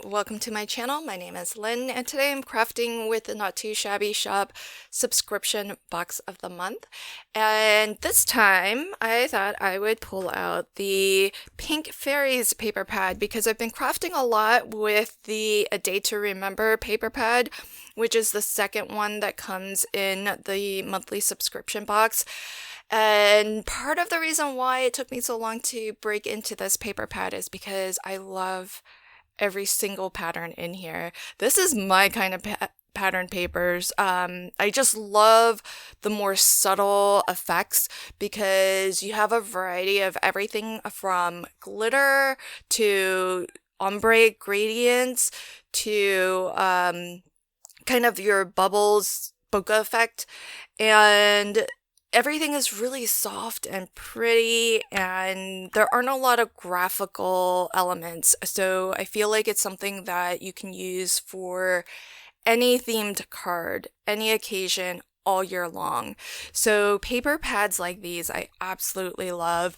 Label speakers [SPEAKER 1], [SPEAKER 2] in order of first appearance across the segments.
[SPEAKER 1] welcome to my channel. My name is Lynn, and today I'm crafting with the Not Too Shabby Shop subscription box of the month. And this time I thought I would pull out the Pink Fairies paper pad because I've been crafting a lot with the A Day to Remember paper pad, which is the second one that comes in the monthly subscription box. And part of the reason why it took me so long to break into this paper pad is because I love every single pattern in here. This is my kind of pattern papers. I just love the more subtle effects because you have a variety of everything from glitter to ombre gradients to kind of your bubbles bokeh effect, and everything is really soft and pretty, and there aren't a lot of graphical elements, so I feel like it's something that you can use for any themed card, any occasion, all year long. So paper pads like these I absolutely love,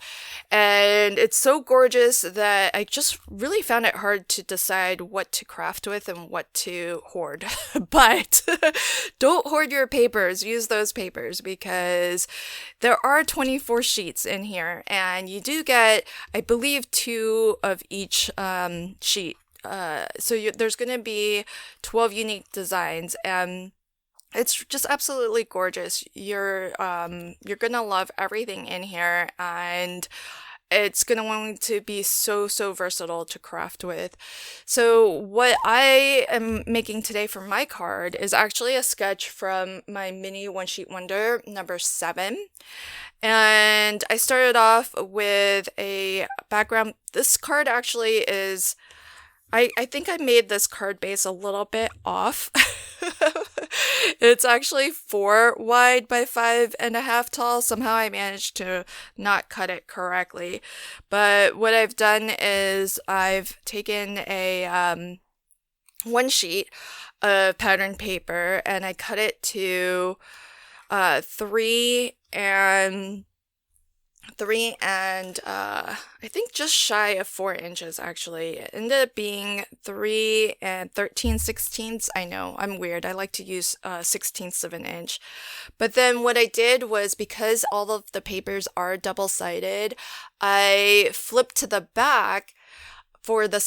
[SPEAKER 1] and it's so gorgeous that I just really found it hard to decide what to craft with and what to hoard. But don't hoard your papers, use those papers, because there are 24 sheets in here, and you do get, I believe, 2 of each sheet. There's going to be 12 unique designs, and it's just absolutely gorgeous. You're gonna love everything in here, and it's going to be so versatile to craft with. So what I am making today for my card is actually a sketch from my mini one sheet wonder number 7. And I started off with a background. This card actually is, I think I made this card base a little bit off. It's actually 4 wide by 5.5 tall. Somehow I managed to not cut it correctly. But what I've done is I've taken a one sheet of pattern paper and I cut it to 3 and I think just shy of 4 inches actually. It ended up being 3 and 13/16. I know, I'm weird. I like to use 16ths of an inch. But then what I did was, because all of the papers are double-sided, I flipped to the back for the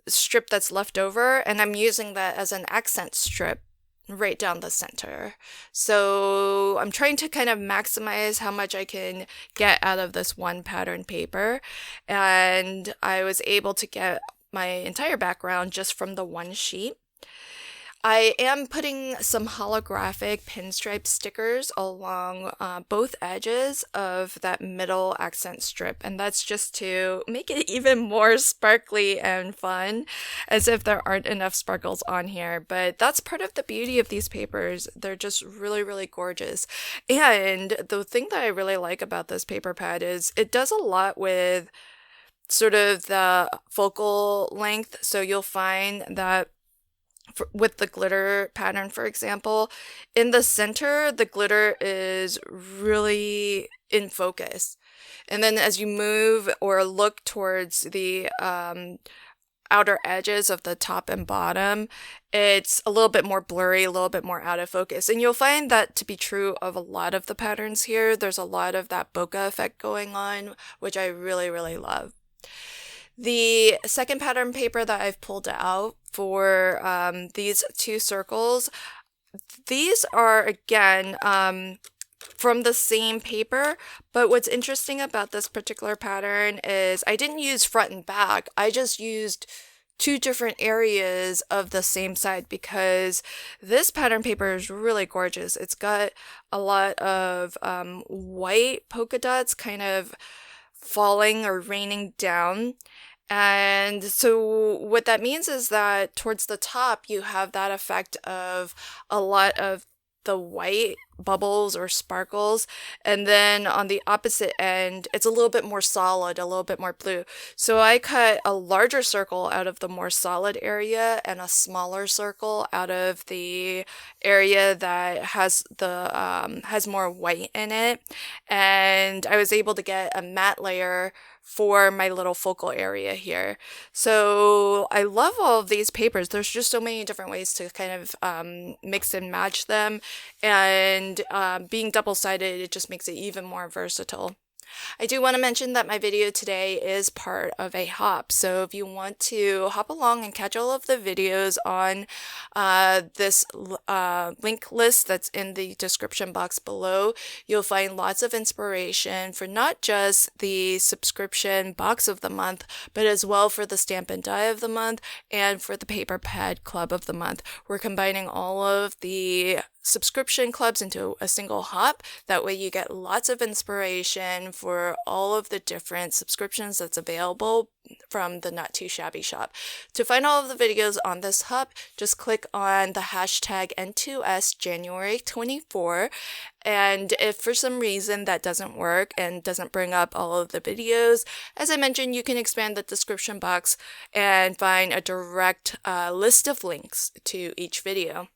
[SPEAKER 1] strip that's left over, and I'm using that as an accent strip right down the center. So I'm trying to kind of maximize how much I can get out of this one pattern paper, and I was able to get my entire background just from the one sheet. I am putting some holographic pinstripe stickers along both edges of that middle accent strip, and that's just to make it even more sparkly and fun, as if there aren't enough sparkles on here. But that's part of the beauty of these papers. They're just really gorgeous. And the thing that I really like about this paper pad is it does a lot with sort of the focal length. So you'll find that with the glitter pattern, for example, in the center, the glitter is really in focus. And then as you move or look towards the outer edges of the top and bottom, it's a little bit more blurry, a little bit more out of focus. And you'll find that to be true of a lot of the patterns here. There's a lot of that bokeh effect going on, which I really love. The second pattern paper that I've pulled out for these 2 circles, these are again from the same paper, but what's interesting about this particular pattern is I didn't use front and back. I just used 2 different areas of the same side because this pattern paper is really gorgeous. It's got a lot of white polka dots kind of falling or raining down. And so what that means is that towards the top, you have that effect of a lot of the white bubbles or sparkles, and then on the opposite end it's a little bit more solid, a little bit more blue. So I cut a larger circle out of the more solid area and a smaller circle out of the area that has more white in it, and I was able to get a matte layer for my little focal area here. So I love all of these papers. There's just so many different ways to kind of mix and match them, and being double-sided, it just makes it even more versatile. I do want to mention that my video today is part of a hop, so if you want to hop along and catch all of the videos on this link list that's in the description box below, you'll find lots of inspiration for not just the subscription box of the month, but as well for the stamp and die of the month and for the paper pad club of the month. We're combining all of the subscription clubs into a single hop. That way you get lots of inspiration for all of the different subscriptions that's available from the Not Too Shabby shop. To find all of the videos on this hop, just click on the hashtag N2S January 24. And if for some reason that doesn't work and doesn't bring up all of the videos, as I mentioned, you can expand the description box and find a direct list of links to each video.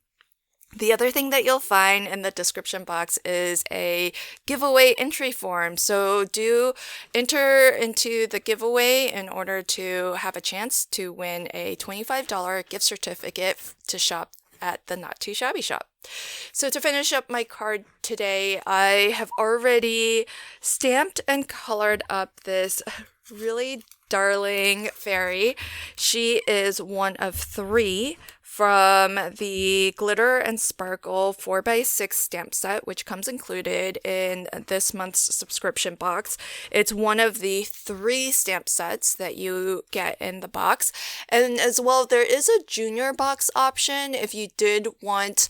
[SPEAKER 1] The other thing that you'll find in the description box is a giveaway entry form. So do enter into the giveaway in order to have a chance to win a $25 gift certificate to shop at the Not Too Shabby shop. So to finish up my card today, I have already stamped and colored up this really darling fairy. She is one of 3 from the Glitter and Sparkle 4x6 stamp set, which comes included in this month's subscription box. It's one of the 3 stamp sets that you get in the box. And as well, there is a junior box option if you did want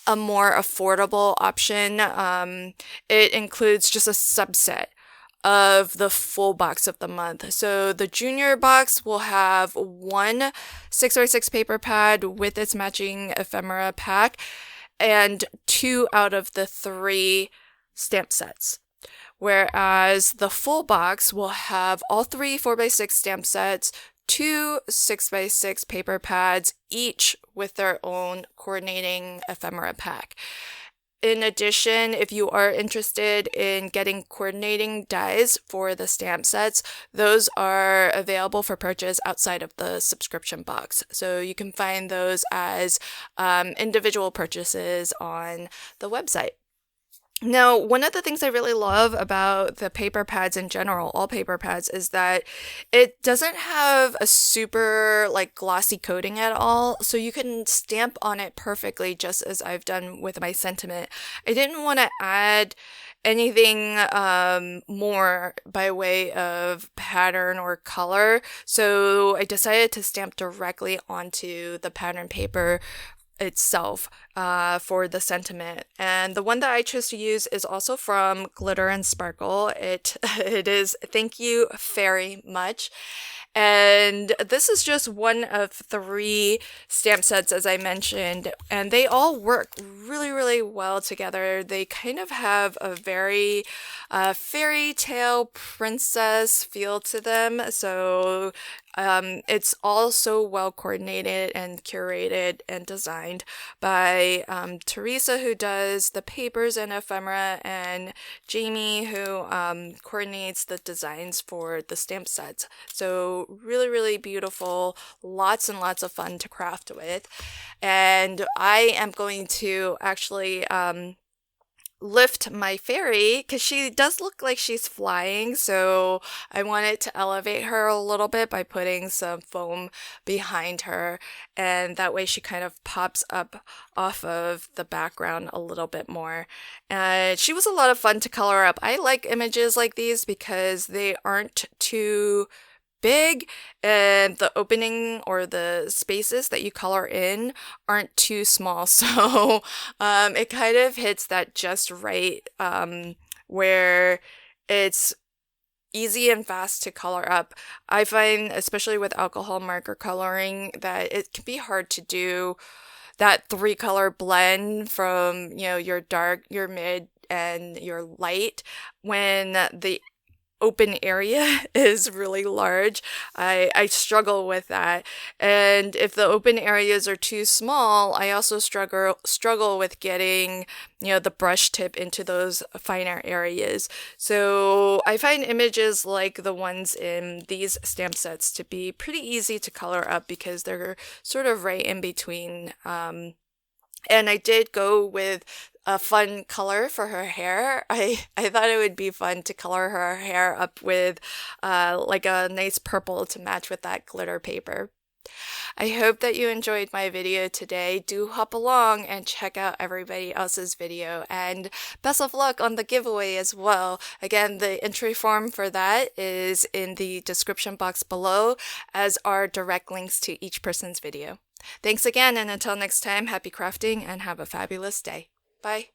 [SPEAKER 1] a more affordable option. It includes just a subset of the full box of the month. So the junior box will have 1 6x6 paper pad with its matching ephemera pack and 2 out of the 3 stamp sets. Whereas the full box will have all 3 4x6 stamp sets, 2 6x6 paper pads, each with their own coordinating ephemera pack. In addition, if you are interested in getting coordinating dies for the stamp sets, those are available for purchase outside of the subscription box. So you can find those as individual purchases on the website. Now, one of the things I really love about the paper pads in general, all paper pads, is that it doesn't have a super glossy coating at all, so you can stamp on it perfectly, just as I've done with my sentiment. I didn't want to add anything more by way of pattern or color, so I decided to stamp directly onto the pattern paper itself for the sentiment. And the one that I chose to use is also from Glitter and Sparkle. It is Thank You Very Much. And this is just one of 3 stamp sets, as I mentioned, and they all work really, really well together. They kind of have a very fairy tale princess feel to them. So it's all so well coordinated and curated and designed by Teresa, who does the papers and ephemera, and Jamie, who coordinates the designs for the stamp sets. So really, really beautiful, lots and lots of fun to craft with. And I am going to actually lift my fairy because she does look like she's flying, so I wanted to elevate her a little bit by putting some foam behind her, and that way she kind of pops up off of the background a little bit more. And she was a lot of fun to color up. I like images like these because they aren't too big and the opening or the spaces that you color in aren't too small, so it kind of hits that just right where it's easy and fast to color up. I find, especially with alcohol marker coloring, that it can be hard to do that three-color blend from, your dark, your mid, and your light when the open area is really large. I struggle with that. And if the open areas are too small, I also struggle with getting, the brush tip into those finer areas. So I find images like the ones in these stamp sets to be pretty easy to color up because they're sort of right in between. And I did go with a fun color for her hair. I thought it would be fun to color her hair up with like a nice purple to match with that glitter paper. I hope that you enjoyed my video today. Do hop along and check out everybody else's video, and best of luck on the giveaway as well. Again, the entry form for that is in the description box below, as are direct links to each person's video. Thanks again, and until next time, happy crafting and have a fabulous day. Bye.